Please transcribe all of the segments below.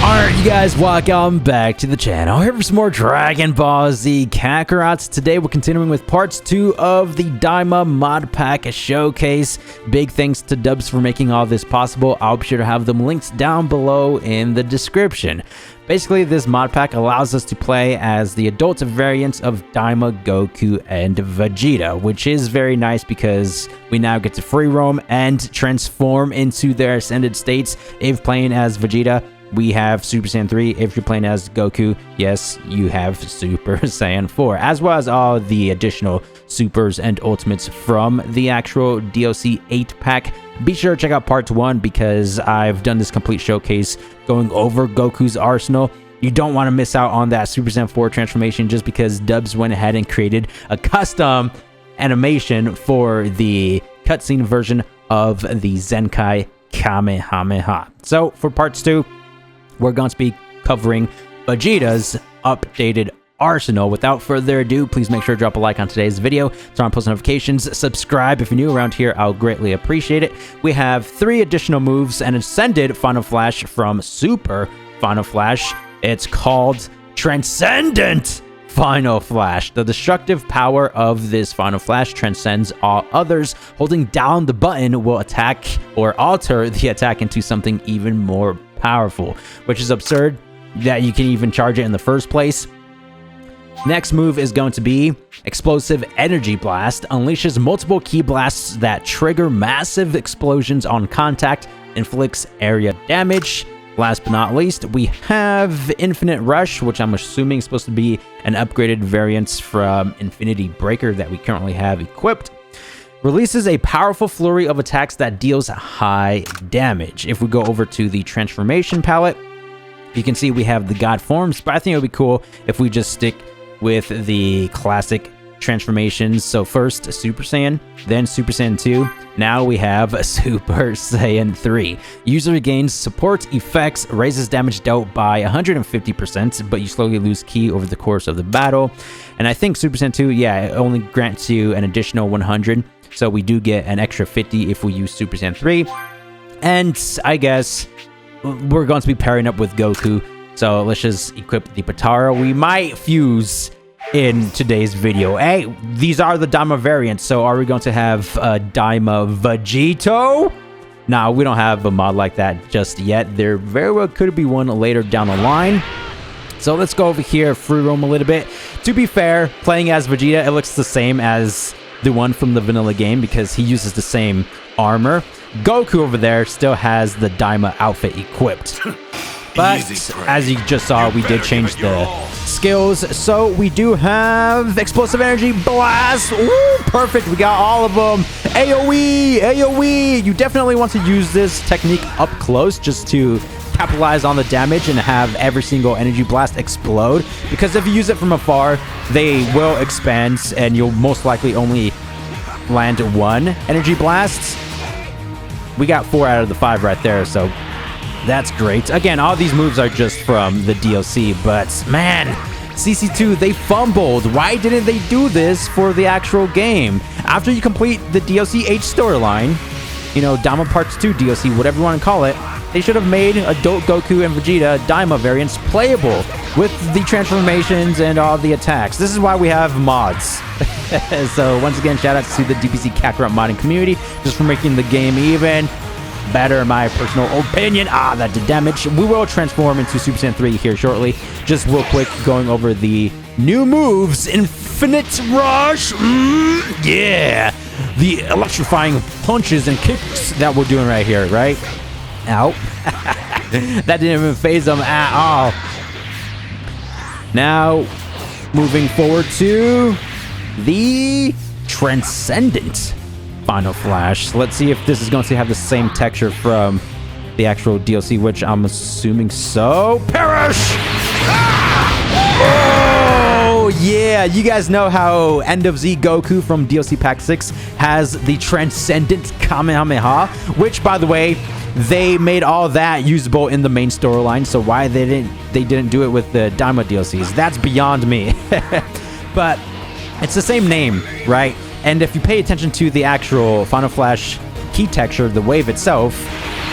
Alright, you guys, welcome back to the channel. Here for some more Dragon Ball Z Kakarot. Today we're continuing with parts 2 of the Daima mod pack showcase. Big thanks to Dubs for making all this possible. I'll be sure to have them linked down below in the description. Basically, this mod pack allows us to play as the adult variants of Daima, Goku, and Vegeta, which is very nice because we now get to free roam and transform into their ascended states. If playing as Vegeta, we have Super Saiyan 3. If you're playing as Goku, yes, you have Super Saiyan 4, as well as all the additional supers and ultimates from the actual DLC 8 pack. Be sure to check out part 1 because I've done this complete showcase going over Goku's arsenal. You don't want to miss out on that Super Saiyan 4 transformation just because Dubs went ahead and created a custom animation for the cutscene version of the Zenkai Kamehameha. So for parts 2, we're going to be covering Vegeta's updated arsenal. Without further ado, please make sure to drop a like on today's video, turn on post notifications, subscribe if you're new around here. I'll greatly appreciate it. We have 3 additional moves, an ascended Final Flash from Super Final Flash. It's called Transcendent Final Flash. The destructive power of this Final Flash transcends all others. Holding down the button will attack or alter the attack into something even more powerful, which is absurd that you can even charge it in the first place. Next move is going to be Explosive Energy Blast. Unleashes multiple key blasts that trigger massive explosions on contact, inflicts area damage. Last but not least, we have Infinite Rush, which I'm assuming is supposed to be an upgraded variant from Infinity Breaker that we currently have equipped. Releases a powerful flurry of attacks that deals high damage. If we go over to the transformation palette, you can see we have the God forms, but I think it would be cool if we just stick with the classic transformations. So first Super Saiyan, then Super Saiyan 2. Now we have Super Saiyan 3. User gains support effects, raises damage dealt by 150%, but you slowly lose ki over the course of the battle. And I think Super Saiyan 2, yeah, it only grants you an additional 100. So we do get an extra 50 if we use Super Saiyan 3. And I guess we're going to be pairing up with Goku. So let's just equip the Potara. We might fuse in today's video. Hey, these are the Daima variants. So are we going to have Daima Vegito? Nah, we don't have a mod like that just yet. There very well could be one later down the line. So let's go over here, free roam a little bit. To be fair, playing as Vegeta, it looks the same as the one from the vanilla game because he uses the same armor. Goku over there still has the Daima outfit equipped. But as you just saw, we did change the skills. So we do have Explosive Energy Blast. Ooh, perfect. We got all of them. AoE, AoE. You definitely want to use this technique up close just to capitalize on the damage and have every single energy blast explode, because if you use it from afar, they will expand and you'll most likely only land 1 energy blast. We got 4 out of the 5 right there, so that's great. Again, all these moves are just from the DLC, but man, CC2, they fumbled. Why didn't they do this for the actual game? After you complete the DLC 8 storyline, you know, Daima Parts 2 DLC, whatever you want to call it, they should have made adult Goku and Vegeta Daima variants playable with the transformations and all the attacks. This is why we have mods. So once again, shout out to the DBZ Kakarot modding community just for making the game even better, in my personal opinion. Ah, that did damage. We will transform into Super Saiyan 3 here shortly. Just real quick, going over the new moves. Infinite Rush. Yeah. The electrifying punches and kicks that we're doing right here, right? Ow. That didn't even phase them at all. Now, moving forward to the Transcendent Final Flash. Let's see if this is going to have the same texture from the actual DLC, which I'm assuming so. Perish! Oh, yeah. You guys know how End of Z Goku from DLC Pack 6 has the Transcendent Kamehameha, which, by the way, they made all that usable in the main storyline, so why they didn't do it with the Daima DLCs, that's beyond me. But it's the same name, right? And if you pay attention to the actual Final Flash key texture, the wave itself,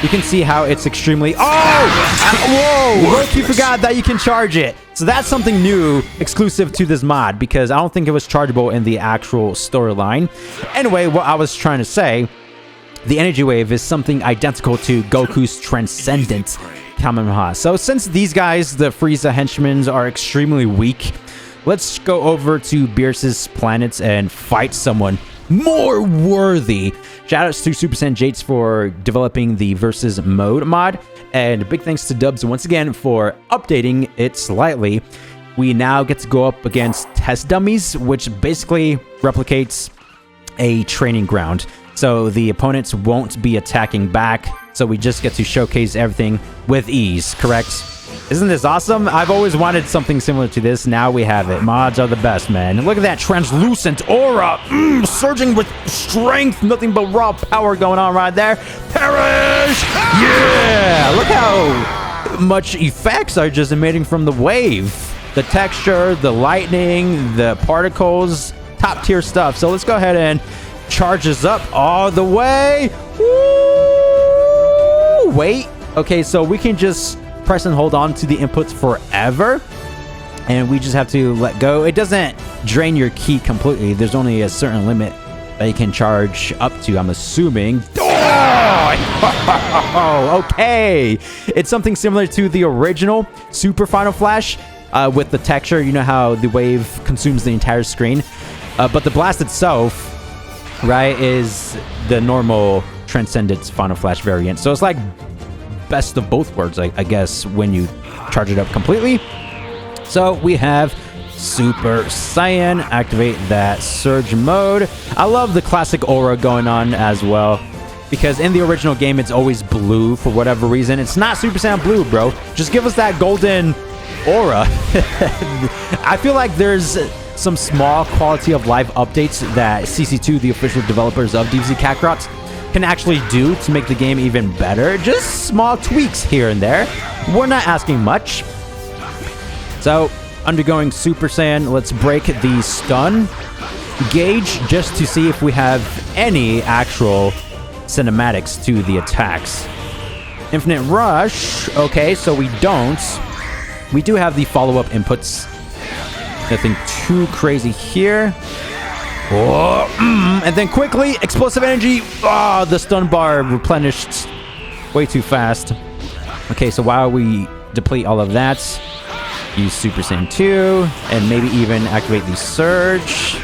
you can see how it's extremely... Oh! Whoa! Look, you forgot that you can charge it. So that's something new, exclusive to this mod, because I don't think it was chargeable in the actual storyline. Anyway, what I was trying to say, the energy wave is something identical to Goku's Transcendent Kamehameha. So since these guys, the Frieza henchmen, are extremely weak, let's go over to Beerus's planets and fight someone more worthy. Shoutouts to Super Saiyan Jates for developing the Versus Mode mod, and big thanks to Dubs once again for updating it slightly. We now get to go up against test dummies, which basically replicates a training ground. So the opponents won't be attacking back, so we just get to showcase everything with ease, correct? Isn't this awesome? I've always wanted something similar to this. Now we have it. Mods are the best, man. Look at that translucent aura. Surging with strength. Nothing but raw power going on right there. Perish! Yeah! Look how much effects are just emitting from the wave. The texture, the lightning, the particles. Top tier stuff. So let's go ahead and charge this up all the way. Woo! Wait. Okay, so we can just press and hold on to the inputs forever, and we just have to let go. It doesn't drain your ki completely. There's only a certain limit that you can charge up to, I'm assuming. Oh, okay. It's something similar to the original Super Final Flash with the texture. You know how the wave consumes the entire screen, but the blast itself, right, is the normal Transcendence Final Flash variant. So it's like best of both worlds, I guess, when you charge it up completely. So we have Super Saiyan. Activate that surge mode. I love the classic aura going on as well, because in the original game it's always blue for whatever reason. It's not Super Saiyan blue, bro. Just give us that golden aura. I feel like there's some small quality of life updates that CC2, the official developers of DBZ Kakarot, can actually do to make the game even better. Just small tweaks here and there. We're not asking much. So, undergoing Super Saiyan, let's break the stun gauge just to see if we have any actual cinematics to the attacks. Infinite Rush. Okay, so we don't. We do have the follow-up inputs. Nothing too crazy here. Oh, and then quickly, explosive energy. Oh, the stun bar replenished way too fast. Okay, so while we deplete all of that, use Super Saiyan 2, and maybe even activate the Surge.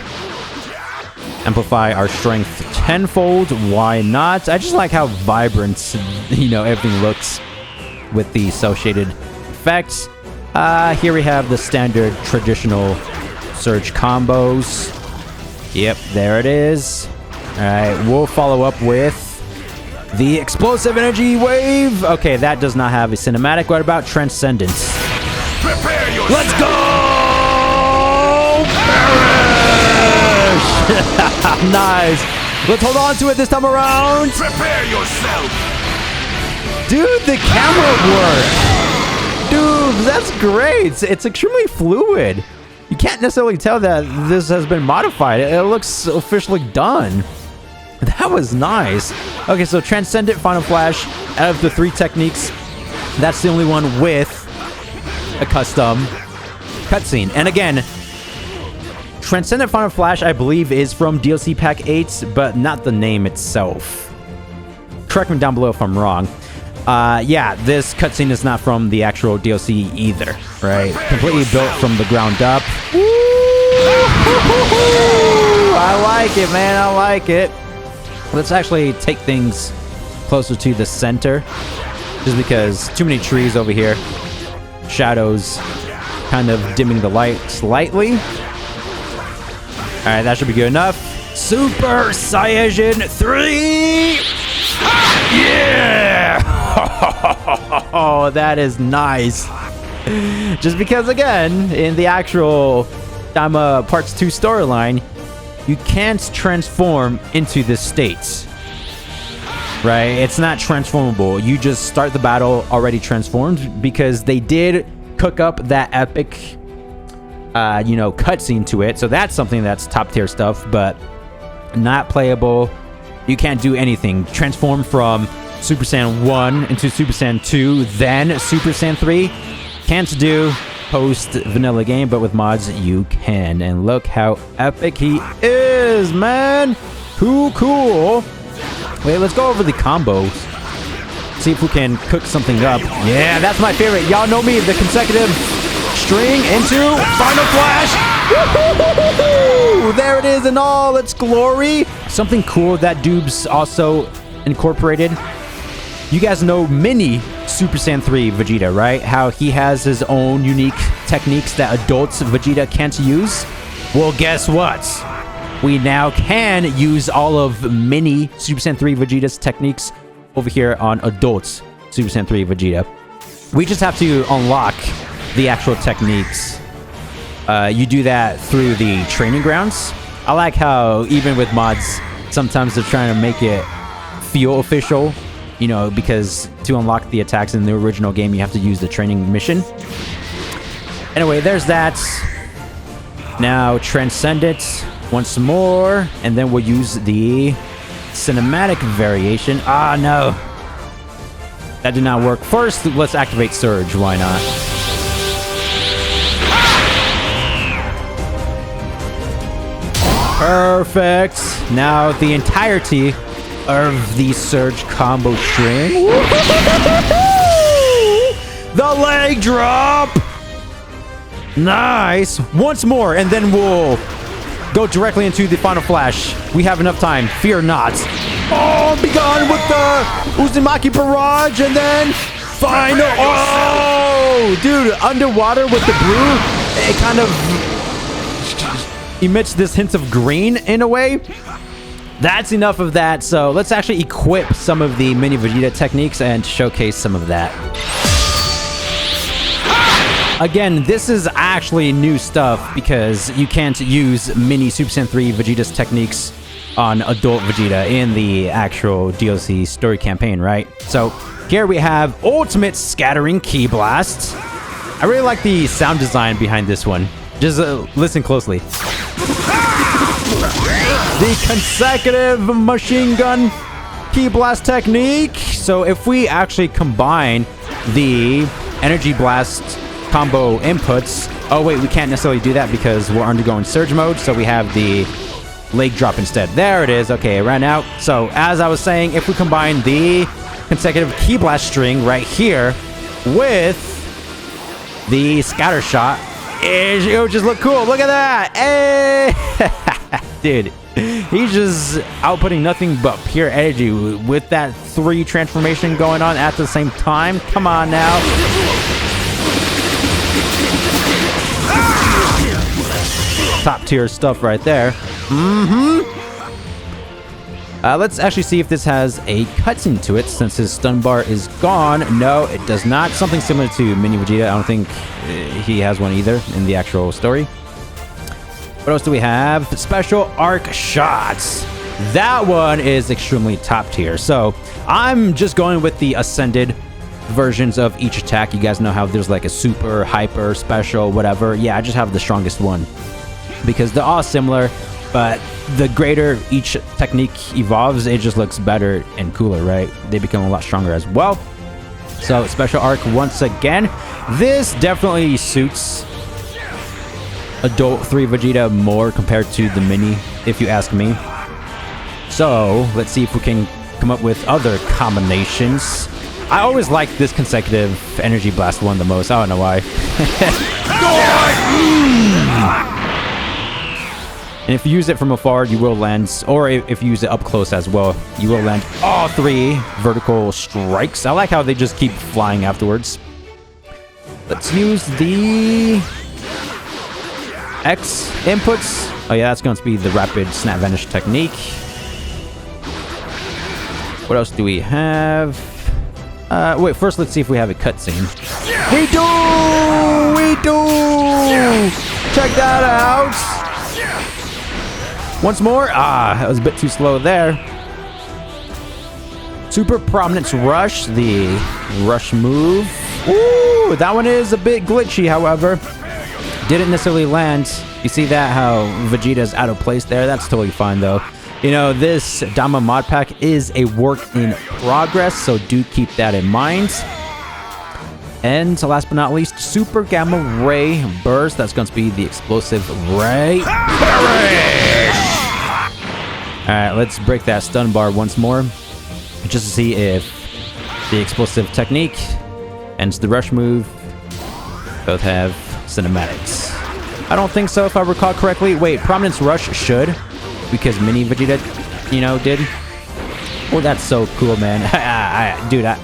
Amplify our strength tenfold. Why not? I just like how vibrant, everything looks with the associated effects. Here we have the standard traditional Surge combos. Yep, there it is. Alright, we'll follow up with the explosive energy wave. Okay, that does not have a cinematic. What about Transcendence? Prepare yourself. Let's go! Perish! Nice. Let's hold on to it this time around. Prepare yourself. Dude, the camera work. Dude, that's great. It's extremely fluid. You can't necessarily tell that this has been modified. It looks officially done. That was nice. Okay, so Transcendent Final Flash, out of the 3 techniques, that's the only one with a custom cutscene. And again, Transcendent Final Flash, I believe, is from DLC Pack 8, but not the name itself. Correct me down below if I'm wrong. Yeah, this cutscene is not from the actual DLC either, right? Completely built from the ground up. Woo! I like it, man. I like it. Let's actually take things closer to the center, just because too many trees over here. Shadows kind of dimming the light slightly. All right, that should be good enough. Super Saiyan 3! Yeah! Oh, that is nice. Just because, again, in the actual Daima Parts 2 storyline, you can't transform into this state. Right? It's not transformable. You just start the battle already transformed, because they did cook up that epic, cutscene to it. So that's something that's top tier stuff, but not playable. You can't do anything. Transform from Super Saiyan 1 into Super Saiyan 2, then Super Saiyan 3. Can't do post vanilla game, but with mods you can. And look how epic he is, man. Too cool. Wait, let's go over the combos. See if we can cook something up. Yeah, that's my favorite. Y'all know me, the consecutive string into Final Flash. Woo-hoo-hoo-hoo! There it is in all its glory. Something cool that Dubes also incorporated. You guys know Mini Super Saiyan 3 Vegeta, right? How he has his own unique techniques that adults Vegeta can't use. Well, guess what? We now can use all of Mini Super Saiyan 3 Vegeta's techniques over here on adults Super Saiyan 3 Vegeta. We just have to unlock the actual techniques. You do that through the training grounds. I like how even with mods, sometimes they're trying to make it feel official, you know, because to unlock the attacks in the original game, you have to use the training mission. Anyway, there's that. Now Transcendent once more, and then we'll use the cinematic variation. Ah, no. That did not work. First, let's activate Surge. Why not? Perfect. Now the entirety of the Surge combo string. The leg drop. Nice. Once more, and then we'll go directly into the Final Flash. We have enough time. Fear not. Oh, begun with the Uzumaki Barrage, and then final. Oh, dude, underwater with the blue, it kind of emits this hint of green in a way. That's enough of that. So let's actually equip some of the Mini Vegeta techniques and showcase some of that. Again, this is actually new stuff because you can't use Mini Super Saiyan 3 Vegeta's techniques on adult Vegeta in the actual DLC story campaign, right? So here we have Ultimate Scattering Ki Blast. I really like the sound design behind this one. Just listen closely. The consecutive machine gun Ki Blast technique. So if we actually combine the Energy Blast combo inputs. Oh wait, we can't necessarily do that because we're undergoing surge mode, so we have the leg drop instead. There it is. Okay, it ran out. So as I was saying, if we combine the consecutive Ki Blast string right here with the scatter shot, it would just look cool. Look at that. Hey! Dude, he's just outputting nothing but pure energy with that 3 transformation going on at the same time. Come on now. Top tier stuff right there. Let's actually see if this has a cutscene to it since his stun bar is gone. No, it does not. Something similar to Mini Vegeta. I don't think he has one either in the actual story. What else do we have? Special arc shots. That one is extremely top tier. So I'm just going with the ascended versions of each attack. You guys know how there's like a super, hyper, special, whatever. Yeah, I just have the strongest one because they're all similar, but the greater each technique evolves, it just looks better and cooler, right? They become a lot stronger as well. So special arc once again. This definitely suits adult 3 Vegeta more compared to the Mini, if you ask me. So let's see if we can come up with other combinations. I always like this consecutive Energy Blast one the most. I don't know why. And if you use it from afar, you will land, or if you use it up close as well, you will land all 3 vertical strikes. I like how they just keep flying afterwards. Let's use the X inputs. Oh yeah, that's going to be the Rapid Snap Vanish technique. What else do we have? Wait, first let's see if we have a cutscene. We do! We do! Check that out! Once more. Ah, that was a bit too slow there. Super Prominence Rush, the rush move. Ooh, that one is a bit glitchy, however. Didn't necessarily land. You see that, how Vegeta's out of place there? That's totally fine, though. You know, this Daima mod pack is a work in progress, so do keep that in mind. And last but not least, Super Gamma Ray Burst. That's going to be the explosive ray. Alright, let's break that stun bar once more, just to see if the explosive technique and the rush move both have cinematics. I don't think so, if I recall correctly. Wait, Prominence Rush should, because Mini Vegeta, you know, did. Well, that's so cool, man. Dude, I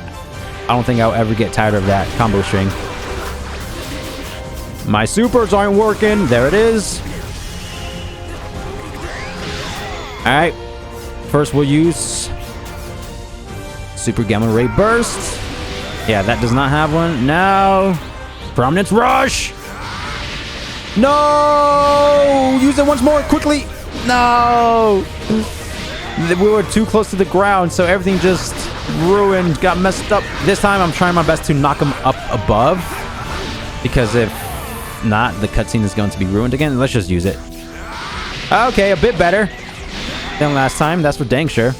don't think I'll ever get tired of that combo string. My supers aren't working. There it is. Alright. First, we'll use Super Gamma Ray Burst. Yeah, that does not have one. Now, Prominence Rush. No! Use it once more, quickly. No! We were too close to the ground, so everything just ruined, got messed up. This time, I'm trying my best to knock him up above, because if not, the cutscene is going to be ruined again. Let's just use it. Okay, a bit better than last time, that's for dang sure.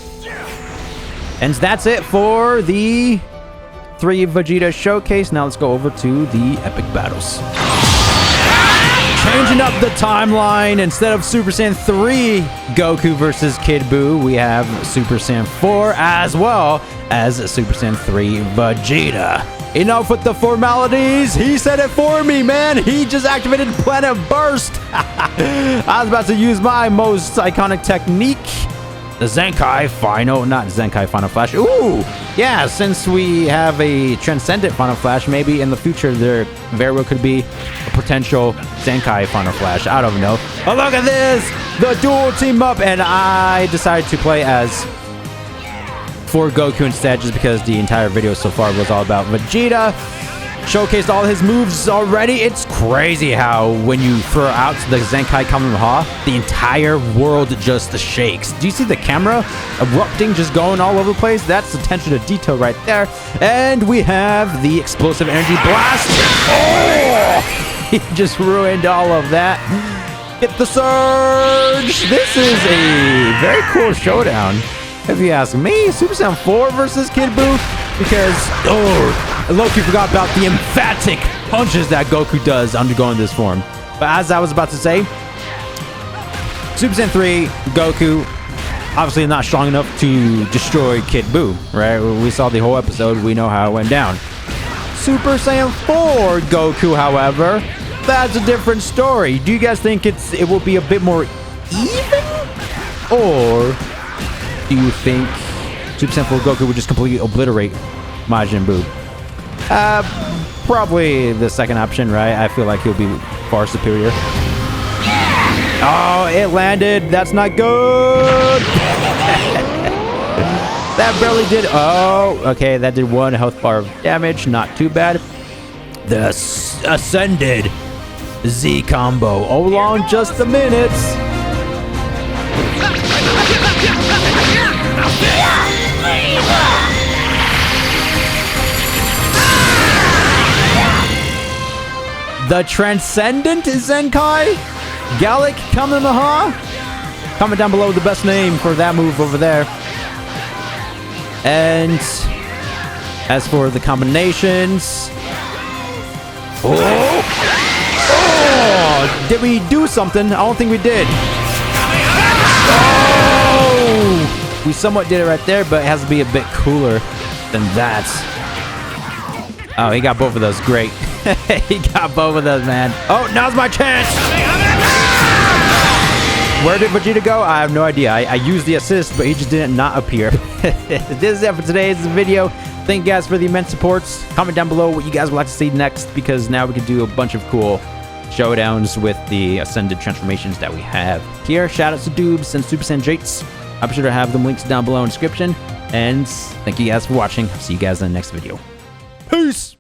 And that's it for the 3 Vegeta showcase. Now let's go over to the epic battles. Changing up the timeline, instead of Super Saiyan 3 Goku versus Kid Buu, we have Super Saiyan 4 as well as Super Saiyan 3 Vegeta. Enough with the formalities. He said it for me, man. He just activated Planet Burst. I was about to use my most iconic technique, the Zenkai Final, not Zenkai Final Flash. Ooh, yeah, since we have a Transcendent Final Flash, maybe in the future there very well could be a potential Zenkai Final Flash. I don't know. But look at this, the dual team up, and I decided to play as for Goku instead, just because the entire video so far was all about Vegeta. Showcased all his moves already. It's crazy how when you throw out the Zenkai Kamehameha, the entire world just shakes. Do you see the camera erupting, just going all over the place? That's attention to detail right there. And we have the explosive energy blast. Oh! He just ruined all of that. Get the surge. This is a very cool showdown, if you ask me. Super Saiyan 4 versus Kid Buu, because Loki forgot about the emphatic punches that Goku does undergoing this form. But as I was about to say, Super Saiyan 3 Goku obviously not strong enough to destroy Kid Buu, right? We saw the whole episode. We know how it went down. Super Saiyan 4 Goku, however, that's a different story. Do you guys think it will be a bit more even? Or do you think Super Saiyan 4 Goku would just completely obliterate Majin Buu? Probably the second option, right? I feel like he'll be far superior. Oh, it landed. That's not good. That barely did. Oh, okay. That did 1 health bar of damage. Not too bad. The Ascended Z combo. Hold on just a minute. The Transcendent Zenkai Gallic Kamehameha. Comment down below the best name for that move over there. And as for the combinations, oh, did we do something? I don't think we did. Oh, we somewhat did it right there, but it has to be a bit cooler than that. Oh, he got both of those. Great. He got both of those, man. Oh, now's my chance. Where did Vegeta go? I have no idea. I used the assist, but he just didn't not appear. This is it for today's video. Thank you guys for the immense supports. Comment down below what you guys would like to see next, because now we can do a bunch of cool showdowns with the Ascended transformations that we have here. Shout out to Doobs and Super Saiyan Jates. I'll be sure to have them links down below in the description. And thank you guys for watching. See you guys in the next video. Peace!